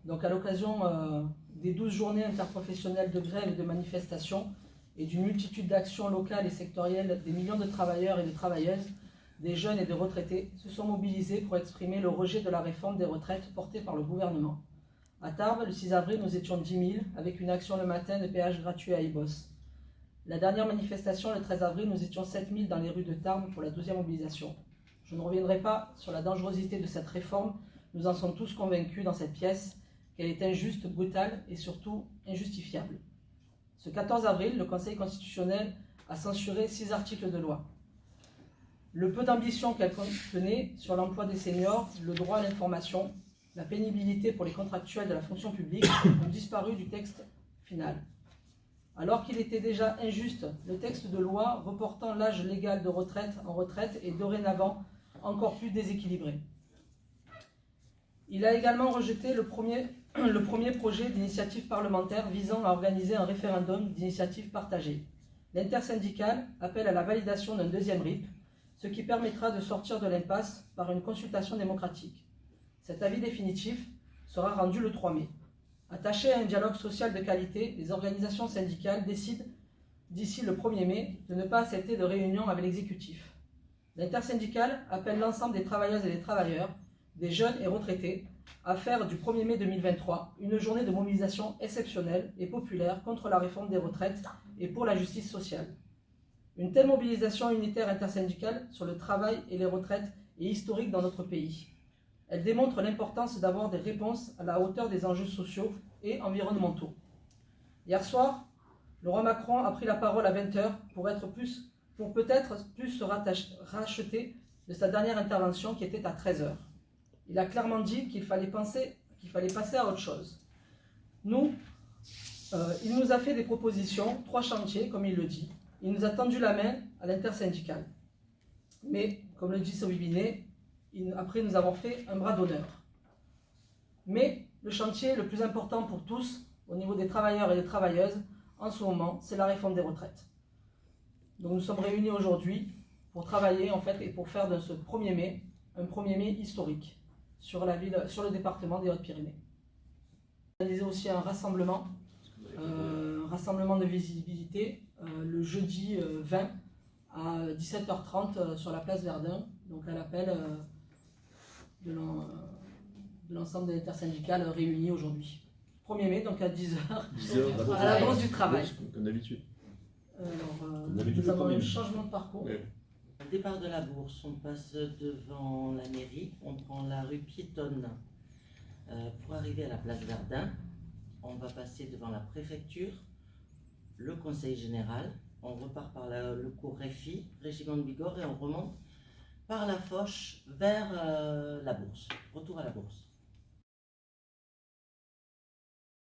Donc à l'occasion des 12 journées interprofessionnelles de grève et de manifestation et d'une multitude d'actions locales et sectorielles, des millions de travailleurs et de travailleuses, des jeunes et des retraités se sont mobilisés pour exprimer le rejet de la réforme des retraites portée par le gouvernement. À Tarbes, le 6 avril, nous étions 10 000 avec une action le matin de péage gratuit à Ibos. La dernière manifestation, le 13 avril, nous étions 7 000 dans les rues de Tarbes pour la 12e mobilisation. Je ne reviendrai pas sur la dangerosité de cette réforme, nous en sommes tous convaincus dans cette pièce qu'elle est injuste, brutale et surtout injustifiable. Ce 14 avril, le Conseil constitutionnel a censuré 6 articles de loi. Le peu d'ambition qu'elle contenait sur l'emploi des seniors, le droit à l'information, la pénibilité pour les contractuels de la fonction publique ont disparu du texte final. Alors qu'il était déjà injuste, le texte de loi reportant l'âge légal de retraite en retraite est dorénavant encore plus déséquilibré. Il a également rejeté le premier projet d'initiative parlementaire visant à organiser un référendum d'initiative partagée. L'intersyndicale appelle à la validation d'un deuxième RIP, ce qui permettra de sortir de l'impasse par une consultation démocratique. Cet avis définitif sera rendu le 3 mai. Attachées à un dialogue social de qualité, les organisations syndicales décident, d'ici le 1er mai, de ne pas accepter de réunion avec l'exécutif. L'intersyndicale appelle l'ensemble des travailleuses et des travailleurs, des jeunes et retraités, à faire du 1er mai 2023 une journée de mobilisation exceptionnelle et populaire contre la réforme des retraites et pour la justice sociale. Une telle mobilisation unitaire intersyndicale sur le travail et les retraites est historique dans notre pays. Elle démontre l'importance d'avoir des réponses à la hauteur des enjeux sociaux et environnementaux. Hier soir, le roi Macron a pris la parole à 20h pour peut-être plus se racheter de sa dernière intervention qui était à 13h. Il a clairement dit qu'il fallait passer à autre chose. Il nous a fait des propositions, 3 chantiers, comme il le dit. Il nous a tendu la main à l'intersyndicale. Mais, comme le dit Sobibiné, après nous avons fait un bras d'honneur. Mais le chantier le plus important pour tous, au niveau des travailleurs et des travailleuses, en ce moment, c'est la réforme des retraites. Donc nous sommes réunis aujourd'hui pour travailler en fait et pour faire de ce 1er mai un 1er mai historique sur le département des Hautes-Pyrénées. On a organisé aussi un rassemblement de visibilité le jeudi 20 à 17h30 sur la place Verdun, donc à l'appel de l'ensemble des intersyndicales réunies aujourd'hui. 1er mai, donc à 10h, à la Bourse du Travail. Comme d'habitude. Nous avons un changement de parcours. Oui. Au départ de la Bourse, on passe devant la mairie, on prend la rue piétonne pour arriver à la place Verdun. On va passer devant la préfecture, le conseil général, on repart par le cours Réfi, Régiment de Bigorre, et on remonte par la Foch vers la Bourse, retour à la Bourse.